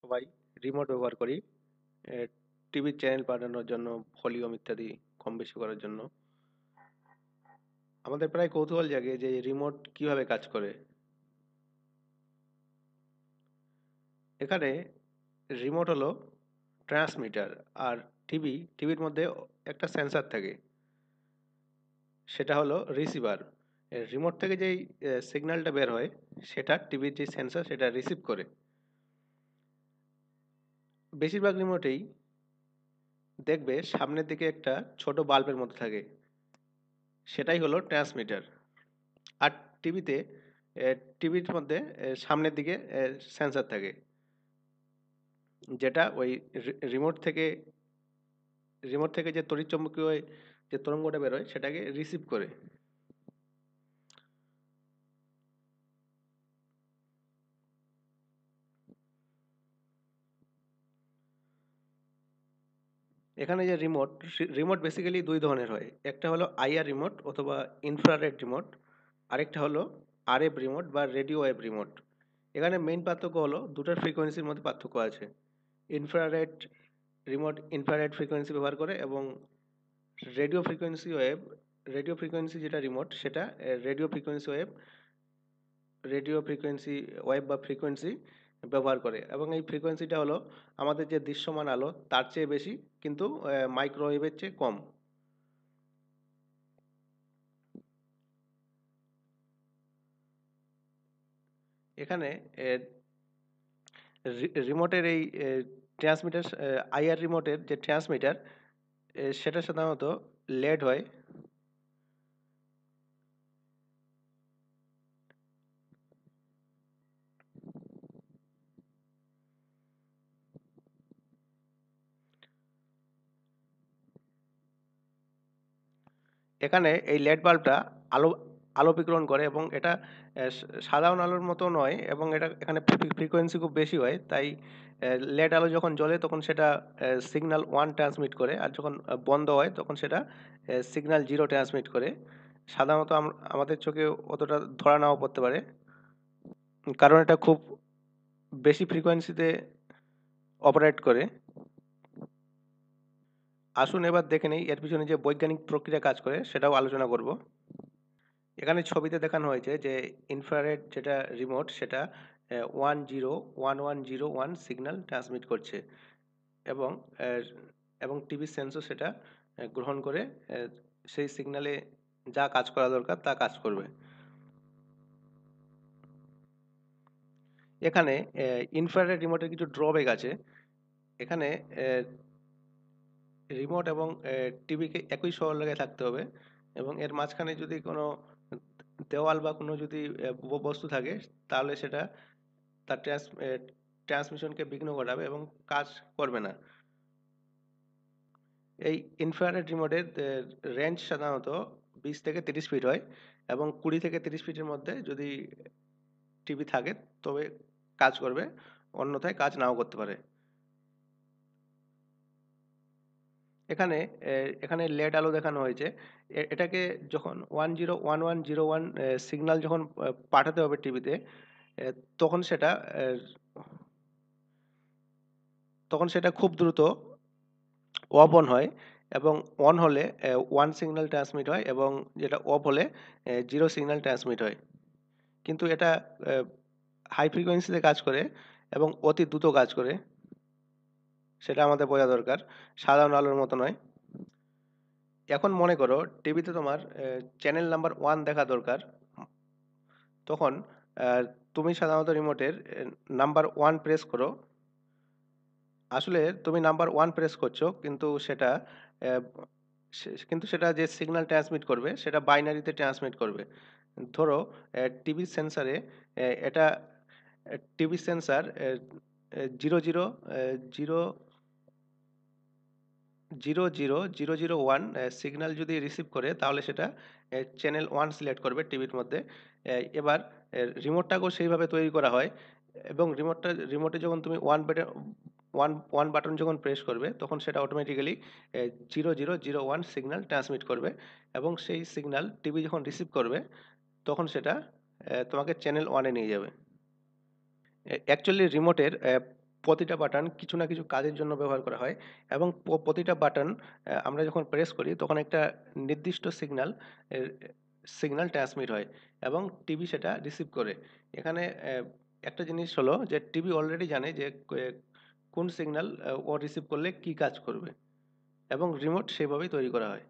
সবাই রিমোট ব্যবহার করি টিভির চ্যানেল পাল্টানোর জন্য, ভলিউম ইত্যাদি কম বেশি করার জন্য। আমাদের প্রায় কৌতূহল জাগে যে রিমোট কিভাবে কাজ করে। এখানে রিমোট হলো ট্রান্সমিটার, আর টিভির মধ্যে একটা সেন্সর থাকে, সেটা হলো রিসিভার। রিমোট থেকে যেই সিগন্যালটা বের হয় সেটা টিভির যে সেন্সর সেটা রিসিভ করে। বেশিরভাগ রিমোটেই দেখবে সামনের দিকে একটা ছোট বাল্বের মতো থাকে, সেটাই হলো ট্রান্সমিটার। আর টিভিতে টিভির মধ্যে সামনের দিকে সেন্সর থাকে, যেটা ওই রিমোট থেকে রিমোট থেকে যে তড়িৎচুম্বকীয় যে তরঙ্গটা বেরোয় সেটাকে রিসিভ করে। এখানে যে রিমোট বেসিক্যালি দুই ধরনের হয়। একটা হলো আইআর রিমোট অথবা ইনফ্রারেড রিমোট, আরেকটা হলো আরএফ রিমোট বা রেডিও ওয়েভ রিমোট। এখানে মেইন পার্থক্য হলো দুটার ফ্রিকোয়েন্সির মধ্যে পার্থক্য আছে। ইনফ্রারেড রিমোট ইনফ্রারেড ফ্রিকোয়েন্সি ব্যবহার করে, এবং radio frequency wave radio frequency যেটা রিমোট সেটা রেডিও ফ্রিকোয়েন্সি ওয়েভ বা ফ্রিকোয়েন্সি ব্যবহার করে, এবং এই ফ্রিকোয়েন্সিটা হলো আমাদের যে দৃশ্যমান আলো তার চেয়ে বেশি, কিন্তু মাইক্রোওয়েভের চেয়ে কম। এখানে রিমোটের এই ট্রান্সমিটার, আইআর রিমোটের যে ট্রান্সমিটার সেটা সাধারণত লেড হয়। এখানে এই লেড বাল্বটা আলো আলো বিকিরণ করে, এবং এটা সাধারণ আলোর মতো নয়, এবং এটা এখানে ফ্রিকোয়েন্সি খুব বেশি হয়, তাই লেড আলো যখন জ্বলে তখন সেটা সিগন্যাল 1 ট্রান্সমিট করে, আর যখন বন্ধ হয় তখন সেটা সিগন্যাল 0 ট্রান্সমিট করে। সাধারণত আমাদের চোখে অতটা ধরা নাও পড়তে পারে, কারণ এটা খুব বেশি ফ্রিকোয়েন্সিতে অপারেট করে। আসুন এবার দেখে নেই এর পিছনে যে বৈজ্ঞানিক প্রক্রিয়া কাজ করে সেটাও আলোচনা করব। এখানে ছবিতে দেখানো হয়েছে যে ইনফ্রারেড যেটা রিমোট সেটা 101101 সিগন্যাল ট্রান্সমিট করছে, এবং টিভির সেন্সর সেটা গ্রহণ করে সেই সিগন্যালে যা কাজ করা দরকার তা কাজ করবে। এখানে ইনফ্রারেড রিমোটের কিছু ড্রব্যাক আছে। এখানে রিমোট এবং টিভিকে একই সরলরেখায় থাকতে হবে, এবং এর মাঝখানে যদি কোনো দেওয়াল বা কোনো যদি বস্তু থাকে তাহলে সেটা তার ট্রান্সমিশনকে বিঘ্ন ঘটাবে এবং কাজ করবে না। এই ইনফ্রারেড রিমোটের রেঞ্জ সাধারণত 20 থেকে 30 ফিট হয়, এবং 20 থেকে 30 ফিটের মধ্যে যদি টিভি থাকে তবে কাজ করবে, অন্যথায় কাজ নাও করতে পারে। এখানে এখানে লেড আলো দেখানো হয়েছে। এটাকে যখন 101101 সিগন্যাল যখন পাঠাতে হবে টিভিতে, তখন সেটা খুব দ্রুত অফ অন হয়, এবং অন হলে 1 সিগন্যাল ট্রান্সমিট হয়, এবং যেটা অফ হলে 0 সিগন্যাল ট্রান্সমিট হয়। কিন্তু এটা হাই ফ্রিকোয়েন্সিতে কাজ করে এবং অতি দ্রুত কাজ করে, সেটা আমাদের বোঝা দরকার, সাধারণ আলোর মতো নয়। এখন মনে করো টিভিতে তোমার চ্যানেল নাম্বার 1 দেখা দরকার, তখন তুমি সাধারণত রিমোটের নাম্বার 1 প্রেস করো। আসলে তুমি নাম্বার 1 প্রেস করছো, কিন্তু সেটা আহ, সেটা যে সিগন্যাল ট্রান্সমিট করবে সেটা বাইনারিতে ট্রান্সমিট করবে। ধরো টিভি সেন্সারে এটা টিভি সেন্সার 00 জিরো 00001 সিগন্যাল যদি রিসিভ করে তাহলে সেটা চ্যানেল 1 সিলেক্ট করবে টিভির মধ্যে। এবার রিমোটটাকেও সেইভাবে তৈরি করা হয়, এবং রিমোটে যখন তুমি ওয়ান বাটন যখন প্রেস করবে তখন সেটা অটোমেটিক্যালি 0001 সিগন্যাল ট্রান্সমিট করবে, এবং সেই সিগন্যাল টিভি যখন রিসিভ করবে তখন সেটা তোমাকে চ্যানেল 1-এ নিয়ে যাবে। অ্যাকচুয়ালি রিমোটের প্রতিটা বাটন কিছু না কিছু কাজের জন্য ব্যবহার করা হয় এবং প্রতিটা বাটন আমরা যখন প্রেস করি তখন একটা নির্দিষ্ট সিগন্যাল ট্রান্সমিট হয় এবং টিভি সেটা রিসিভ করে। এখানে একটা জিনিস হলো যে টিভি অলরেডি জানে যে কোন সিগন্যাল ও রিসিভ করলে কি কাজ করবে এবং রিমোট সেভাবেই তৈরি করা হয়।